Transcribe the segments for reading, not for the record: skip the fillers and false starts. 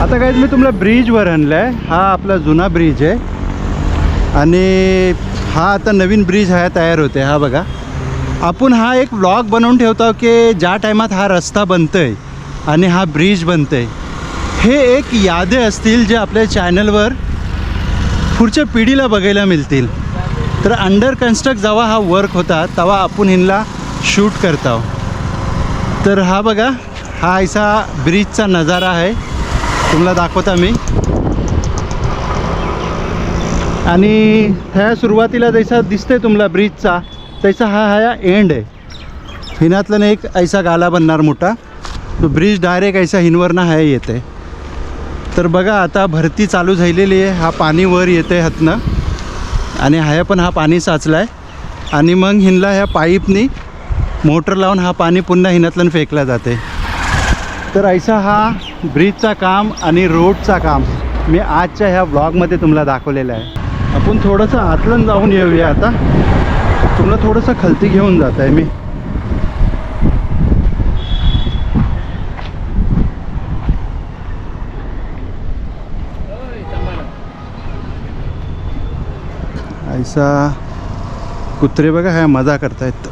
आता गाईज मी तुम्हाला ब्रिजवर आणलं आहे. हा आपला जुना ब्रिज आहे आणि हा आता नवीन ब्रिज हा तयार होते. हा बघा, आपण हा एक व्लॉग बनवून ठेवतो की ज्या टायमात हा रस्ता बनतो आहे आणि हा ब्रिज बनतो आहे, हे एक यादे असतील जे आपल्या चॅनलवर पुढच्या पिढीला बघायला मिळतील. तर अंडर कन्स्ट्रक्ट जेव्हा हा वर्क होता तेव्हा आपण हिला शूट करतो. तर हा बघा, हा ऐसा ब्रिजचा नजारा आहे, तुम्हाला दाखवता मी. आणि ह्या सुरुवातीला जैसा दिसतंय तुम्हाला ब्रिजचा, तैसा हा एंड आहे. हिनातलं एक ऐसा गाला बनणार मोठा, तो ब्रिज डायरेक्ट ऐसा हिनवरनं हा येते. तर बघा आता भरती चालू झालेली आहे. हा पाणी वर येते हातनं आणि ह्या पण हा पाणी साचला आहे आणि मग हिनला ह्या पाईपनी मोटर लावून हा पाणी पुन्हा हिनातलं फेकला जाते. तर ऐसा हा ब्रिजचा काम आणि रोडचा काम मी आजच्या ह्या ब्लॉगमध्ये तुम्हाला दाखवलेलं आहे. आपण थोडंसं आतलं जाऊन येऊया. आता तुम्हाला थोडंसं खालती घेऊन जात आहे मी. ऐसा कुत्रे बघा ह्या मजा करतायत.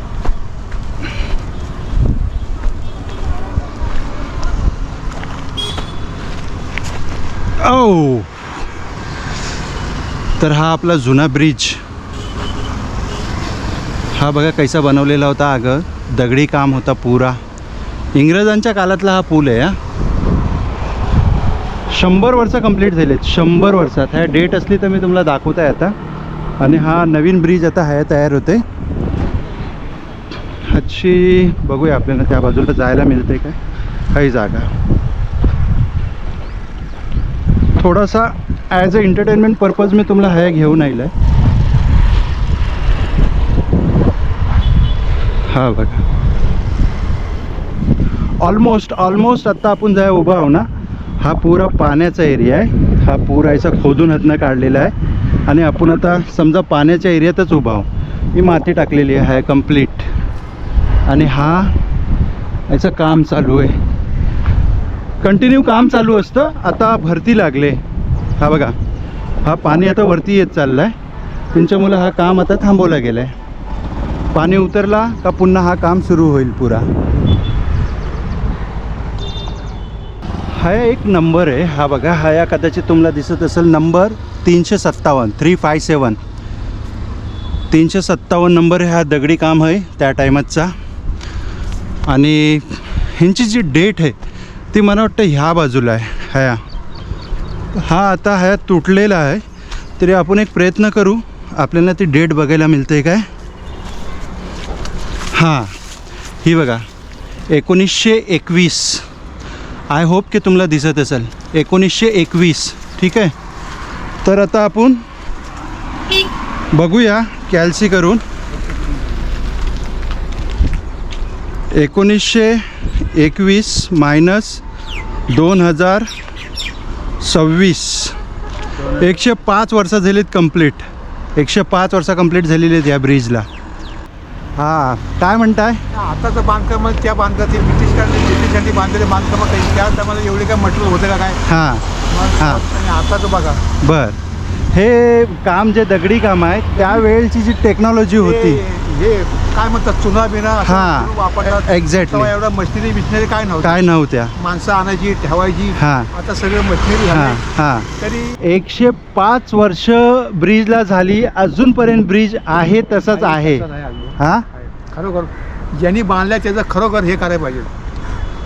ओ, तर हा आपला जुना ब्रिज. हा बघा कैसा बनवलेला होता. अगं दगडी काम होता पुरा. इंग्रजांच्या काळातला हा पूल आहे. 100 वर्ष कंप्लीट झालेत. 100 वर्षात ह्या डेट असली तर मी तुम्हाला दाखवत आहे आता. आणि हा नवीन ब्रिज आता आहे तयार होते. ह्याची बघूया आपल्याला त्या बाजूला जायला मिळते काय काही जागा. थोडासा ॲज अ एंटरटेनमेंट पर्पज मी तुम्हाला हा घेऊन आलं आहे. हा बघा, ऑलमोस्ट आत्ता आपण जाय उभा आहो ना, हा पुरा पाण्याचा एरिया आहे. हा पुरा याचा खोदून हातनं काढलेला आहे आणि आपण आता समजा पाण्याच्या एरियातच उभा आहो. ही माती टाकलेली आहे कंप्लीट आणि हा याचं काम चालू आहे. कंटिन्यू काम चालू असतं. आता भरती लागले. हा बघा, हा पाणी आता वरती येत चाललं आहे. त्यांच्यामुळं हा काम आता थांबवला गेला आहे. पाणी उतरला का पुन्हा हा काम सुरू होईल पुरा. हा एक नंबर आहे. हा बघा, हा या कदाचित तुम्हाला दिसत असेल नंबर 357 357 357 नंबर आहे. हा दगडी काम आहे त्या टायमातचा. आणि ह्यांची जी डेट आहे ती मला वाटतं ह्या बाजूला आहे. हा आता ह्या तुटलेला आहे. तरी आपण एक प्रयत्न करू, आपल्याला ती डेट बघायला मिळते काय. हां, ही बघा 1921. आय होप की तुम्हाला दिसत असेल 1921. ठीक आहे. तर आता आपण बघूया कॅल्सी करून. 1921 मायनस 2026. 105 वर्ष झालीत कंप्लीट. 105 वर्ष कंप्लीट झालेली आहेत या ब्रिजला. हां, काय म्हणताय? आताचं बांधकाम त्या बांधकामाचे ब्रिटिशांनी बांधलेले बांधकाम काही त्या टायमाला एवढे काय मटेरियल होते का काय? हां हां. आणि आताचं बघा. बर, हे काम जे दगडी काम आहे त्यावेळची जी टेक्नॉलॉजी होती, हे काय म्हणतात चुना बिना हां, वापरतात. एक्झॅक्टली. एवढा मशिनरी काय काय नव्हत्या. माणसं आणायची ठेवायची. हां आता सगळं मशिनरी हां हां. तरी 105 वर्ष ब्रिजला झाली, अजूनपर्यंत ब्रिज आहे तसंच आहे. हां, खरोखर ज्यांनी बांधल्या त्याचं खरोखर हे करायला पाहिजे.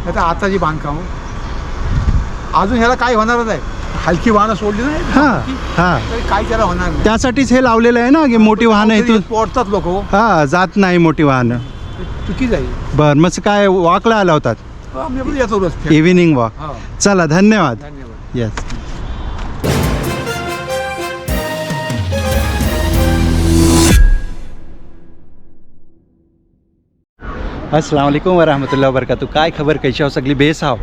आता आताची बांधकाम अजून ह्याला काय होणारच आहे. हलकी वाहनं सोडली नाही हां हां. तरी काय त्याला होणार नाही. त्यासाठीच हे लावलेलं आहे ना की मोठी वाहनं इथून पोहोचतात लोक. हां, जात नाही मोठी वाहनं. चुकीच आहे. बरं, मग काय वॉकला आला होतात? आम्ही पण येतो रोज. Evening walk. हा, चला, धन्यवाद. धन्यवाद. येस. अस्सलाम वालेकुम वरहमतुल्लाहि वबरकातुहू. काय खबर, कैशी आहो सगळी? बेस आहो.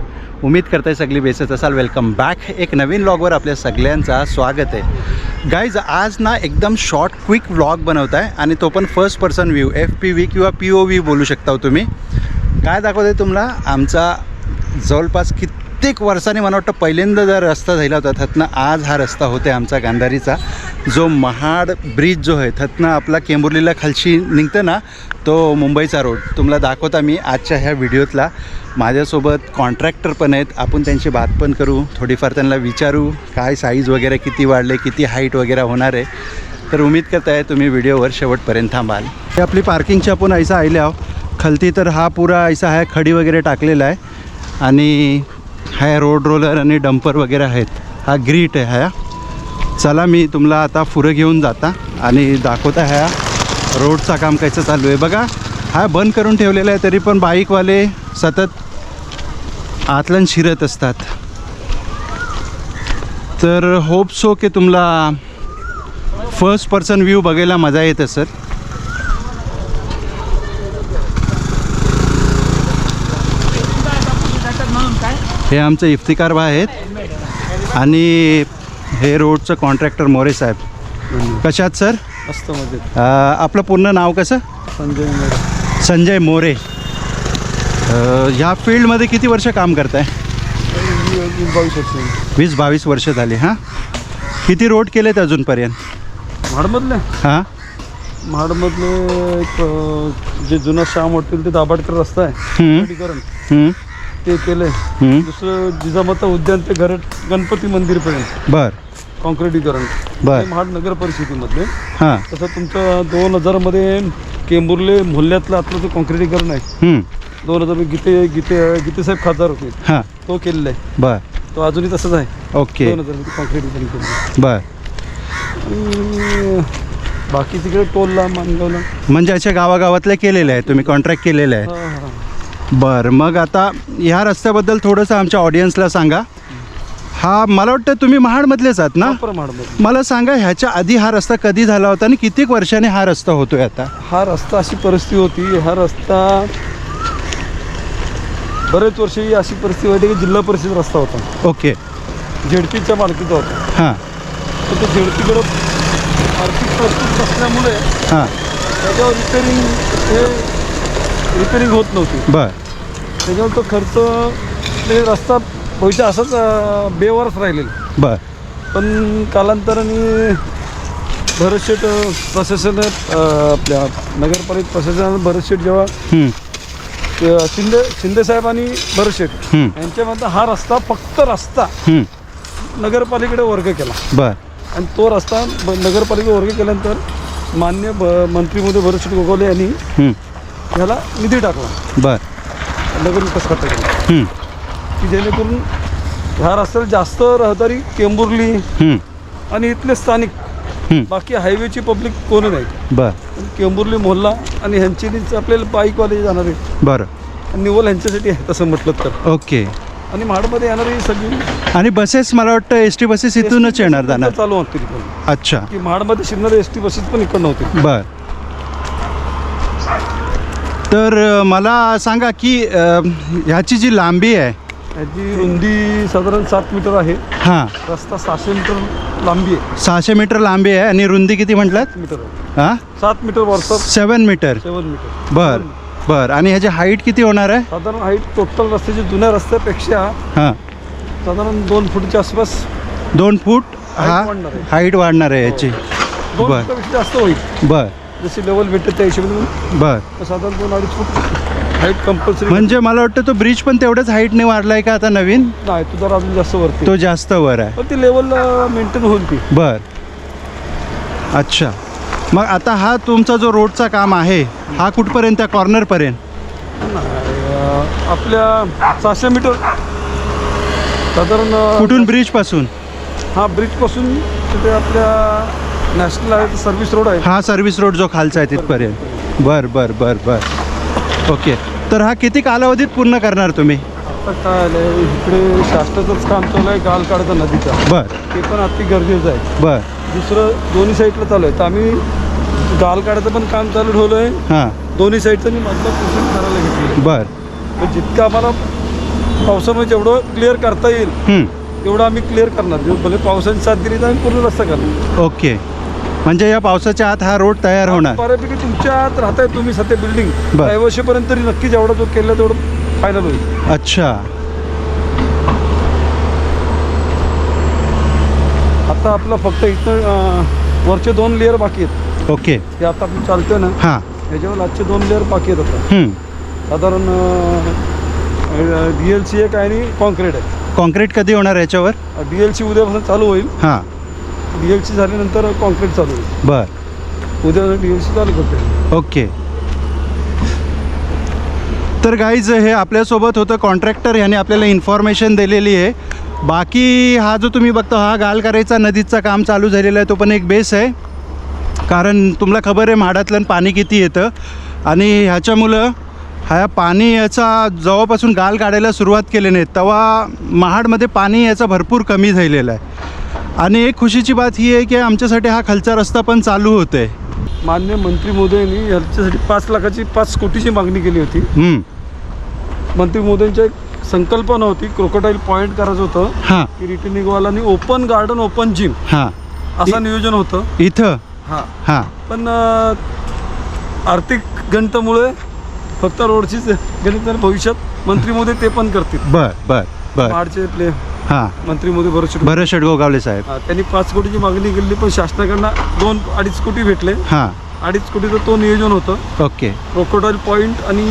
उम्मीद करताय सगळी बेसच असाल. Welcome back. एक नवीन व्लॉगवर आपल्या सगळ्यांचा स्वागत आहे. गाईज, आज ना एकदम शॉर्ट क्विक व्लॉग बनवत आहे आणि तो पण फर्स्ट पर्सन व्ह्यू, FPV किंवा POV बोलू शकता तुम्ही. काय दाखवत आहे तुम्हाला? आमचा जवळपास कित्येक वर्षांनी मला वाटतं पहिल्यांदा जर रस्ता झाला होता थतनं आज हा रस्ता होते आमचा गांधारीचा जो महाड ब्रिज जो आहे थतनं आपला केंबुर्लीला खालशी निघतं ना तो मुंबईचा रोड तुम्हाला दाखवता मी आजच्या ह्या व्हिडिओतला. माझ्यासोबत कॉन्ट्रॅक्टर पण आहेत, आपण त्यांची बात पण करू, थोडीफार त्यांना विचारू काय साईज वगैरे किती वाढले, किती हाईट वगैरे होणार आहे. तर उम्मीद करत आहे तुम्ही व्हिडिओवर शेवटपर्यंत थांबाल. हे आपली पार्किंगची आपण ऐसा आले आहो खालती, तर हा पुरा ऐसा आहे खडी वगैरे टाकलेला आहे आणि हा रोड रोलर आणि डंपर वगैरे आहेत. हा ग्रीट आहे हा. चला मी तुम्हाला आता पुढं घेऊन जाता आणि दाखवता ह्या रोडचा काम कसं चालू आहे. बघा हा बंद करून ठेवलेला आहे तरी पण बाईकवाले सतत आतलन शिरत असतात. तर होप सो की तुम्हाला फर्स्ट पर्सन व्ह्यू बघायला मजा येत असेल. हे आमचे इफ्तिकार भाई आहेत आणि हे रोडचं कॉन्ट्रॅक्टर मोरे साहेब. कशात सर? मध्ये आपलं पूर्ण नाव कसं? संजय मोरे. ह्या फील्डमध्ये किती वर्ष काम करताय? 20-22 वर्ष झाले. हां, किती रोड केलेत अजूनपर्यंत महाडमधले? हां, महाडमधले जे जुना श्याम हॉटेल ते दाभाडकर रस्ता आहे ते केले. दुसरं जिजामाता उद्यान ते गणपती मंदिरपर्यंत बर कॉन्क्रिटीकरण बर. महाड नगर परिषदेमधले. हां, तसं तुमचं 2000मध्ये केंबुर्ले मोहल्ल्यातलं आतलं जो कॉन्क्रिटीकरण आहे 2000 गीतेसाहेब खासदार होते हां, तो केलेला आहे. बर. तो अजूनही तसंच आहे. ओके 2000मध्ये कॉन्क्रिटीकरण केलं. बर. आणि बाकी तिकडे टोलला मानगावला म्हणजे अशा गावागावातले केलेले आहे तुम्ही, कॉन्ट्रॅक्ट केलेलं आहे. हां हां. बरं, मग आता ह्या रस्त्याबद्दल थोडंसं आमच्या ऑडियन्सला सांगा. हा मला वाटतं तुम्ही महाडमधलेच आहात ना? महाडमध्ये. मला सांगा ह्याच्या आधी हा रस्ता कधी झाला होता आणि किती वर्षाने हा रस्ता होतोय आता? हा रस्ता अशी परिस्थिती होती, हा रस्ता बरेच वर्षी अशी परिस्थिती होती की जिल्हा परिषद रस्ता होता. ओके. झेडपीच्या मालकीचा होता. हां तर तो झेडपीकडं आर्थिक परिस्थिती नसल्यामुळे हां त्याच्यावर रिपेरिंग होत नव्हती. बर. त्याच्यावर तो खर्च म्हणजे रस्ता भविष्य असंच बेवारच राहिलेला. बर. पण कालांतराने भरतशेठ प्रशासन आपल्या नगरपालिका प्रशासनानं भरतशेठ जेव्हा शिंदेसाहेब आणि भरतशेठ यांच्यामध्ये हा रस्ता फक्त रस्ता नगरपालिकेकडे वर्ग केला. बर. आणि तो रस्ता नगरपालिकेकडे वर्ग केल्यानंतर मान्य मंत्री महोदय भरतशेठ गोगावले यांनी ह्याला निधी टाकला. बर. नगर विकास खात्याकडे की जेणेकरून ह्या रस्त्याला जास्त रहदारी केंबुर्ली आणि इथले स्थानिक बाकी हायवेची पब्लिक कोणी नाही. बर. केंबुर्ली मोहल्ला आणि ह्यांची आपल्याला बाईकवाले जाणारे बरं निवल ह्यांच्यासाठी आहे तसं म्हटलं तर. ओके. आणि महाडमध्ये येणारी सगळी आणि बसेस मला वाटतं एस टी बसेस इथूनच येणार जाणार चालू होती. अच्छा. की महाडमध्ये शिरणारे एस टी बसेस पण इकडनं होते. बर. तर मला सांगा की ह्याची जी लांबी आहे ह्याची रुंदी साधारण 7 मीटर आहे. हां, रस्ता 600 मीटर लांबी आहे. 600 मीटर लांबी आहे आणि रुंदी किती म्हटलात? मीटर हां, 7 मीटर वरचा 7 मीटर. 7 मीटर. बर बर. आणि ह्याची हाईट किती होणार आहे? साधारण हाईट टोटल रस्त्याची जुन्या रस्त्यापेक्षा हां, साधारण 2 फूटच्या आसपास 2 फूट हा वाढणार आहे. हाईट वाढणार आहे याची. 2 बर. फुटापेक्षा जास्त होईल. बर जशी लेवल भेटते त्या हिशोबाने बर. साधारण 2-2.5 फूट हाईट कंपल्सरी. म्हणजे मला वाटतं तो ब्रिज पण तेवढंच हाईटने वाढलाय का आता नवीन? नाही, तो जरा अजून जास्त वरती. तो जास्त वर आहे. पण ती लेवल मेंटेन होईल ती. बर. अच्छा. मग आता हा तुमचा जो रोडचा काम आहे हा कुठपर्यंत? त्या कॉर्नरपर्यंत? आपल्या 600 मीटर साधारण. कुठून? ब्रिजपासून? हा, ब्रिजपासून तिथे आपल्या नॅशनल आहे सर्व्हिस रोड आहे. हा सर्व्हिस रोड जो खालचा आहे तिथपर्यंत. बर बर बर बर. ओके. तर हा किती कालावधीत पूर्ण करणार तुम्ही? आता काय आलं इकडे शासनाचंच काम चालू आहे गाल काढता नदीचा. बर. ते पण अति गरजेचं आहे. बर. दुसरं दोन्ही साईडला चालू आहे तर आम्ही गाल काढायचं पण काम चालू ठेवलं आहे. हां. दोन्ही साईडचं मी मधलं पोर्शन करायला घेतलं. बर. पण जितकं आम्हाला पावसामुळे जेवढं क्लिअर करता येईल तेवढं आम्ही क्लिअर करणार. भले पावसाची साथ दिली तर आम्ही पूर्ण रस्ता करणार. ओके. म्हणजे या पावसाच्या आत हा रोड तयार होणार? बऱ्यापैकी तुमच्या आत राहताय तुम्ही सध्या बिल्डिंग बर. 5 वर्षापर्यंत तरी नक्की जेवढा जो केला तेवढं फायनल होईल. अच्छा. आता आपलं फक्त इथं वरचे 2 लेअर बाकी आहेत. ओके. हे आता आपण चालतोय ना, हां. ह्याच्यावर आजचे 2 लेअर बाकी आहेत आता. साधारण DLC एक आहे आणि कॉन्क्रीट आहे. कॉन्क्रीट कधी होणार याच्यावर? DLC उद्यापासून चालू होईल. हां. DLC झाल्यानंतर कॉन्क्रीट चालू होईल. बरं. उद्या DLC चालू करते. ओके. तर गाईज हे आपल्यासोबत होतं कॉन्ट्रॅक्टर, याने आपल्याला इन्फॉर्मेशन दिलेली आहे. बाकी हा जो तुम्ही बघता हा गालकराईचा नदीचं काम चालू झालेलं आहे, तो पण एक बेस आहे. कारण तुम्हाला खबर आहे म्हाडातलं पाणी किती येतं आणि ह्याच्यामुळं ह्या पाणी याचा जेव्हापासून गाल काढायला सुरुवात केली नाही तेव्हा महाडमध्ये पाणी याचा भरपूर कमी झालेलं आहे. आणि एक खुशीची बात ही आहे की आमच्यासाठी हा खालचा रस्ता पण चालू होतो आहे. मान्य मंत्री महोदयांनी ह्याच्यासाठी 5 लाखाची 5 कोटीची मागणी केली होती. मंत्री महोदयांची एक संकल्पना होती, क्रोकोडाईल पॉईंट करायचं होतं. हां. की रिटर्निंग वॉल आणि ओपन गार्डन, ओपन जिम, हां, असं नियोजन होतं इथं. हां. हां. पण आर्थिक गणितामुळे फक्त रोडचीच गणित, भविष्यात मंत्री महोदय ते पण करतील. बर बर बर. महाडचे आपले हां, मंत्री महोदय भरत शेटगोगावले साहेब. त्यांनी 5 कोटीची मागणी केली, पण शासनाकडनं 2-2.5 कोटी भेटले. हां. 2.5 कोटीचं तो नियोजन होतं. ओके. क्रोकोडाईल पॉईंट आणि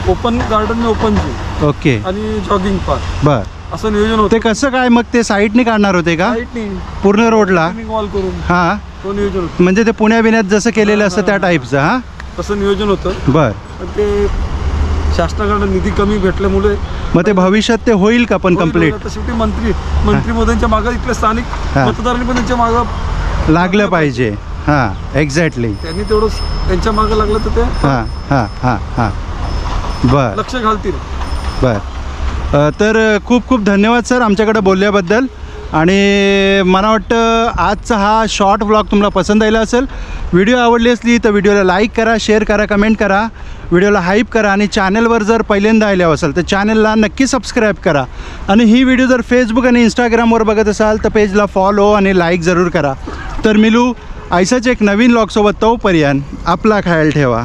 open garden, open gym okay. आणि जॉगिंग पार्क, बर. असं नियोजन होतं. ते कसं काय मग ते साईडने काढणार होते का साईडनी पूर्ण रोडला? वॉल करून. हां. तो नियोजन होतं. म्हणजे ते पुण्या बिण्यात जसं केलेलं असतं त्या टाईपचं. हां. तसं नियोजन होतं. बर. पण ते शासनाकडनं निधी कमी भेटल्यामुळे मग ते भविष्यात ते होईल का पण कम्प्लीट? आता शेवटी मंत्री मोदींच्या मागं इथले स्थानिक हां. मतदारांनी पण त्यांच्या मागं लागलं पाहिजे. हां, एक्झॅक्टली. त्यांनी तेवढं त्यांच्या मागं लागलं तर ते हां हां हां हां. बर लक्ष घालतील. बर. तर खूप खूप धन्यवाद सर आमच्याकडे बोलल्याबद्दल. आणि मला वाटतं आजचा हा शॉर्ट व्लॉग तुम्हाला पसंत आला असेल. व्हिडिओ आवडली असली तर व्हिडिओला लाईक करा, शेअर करा, कमेंट करा, व्हिडिओला हाईप करा. आणि चॅनलवर जर पहिल्यांदा आले असाल तर चॅनलला नक्की सबस्क्राईब करा. आणि ही व्हिडिओ जर फेसबुक आणि इंस्टाग्रामवर बघत असाल तर पेजला फॉलो आणि लाईक जरूर करा. तर मिलू ऐसाच एक नवीन व्लॉगसोबत. तोपर्यंत आपला ख्याल ठेवा.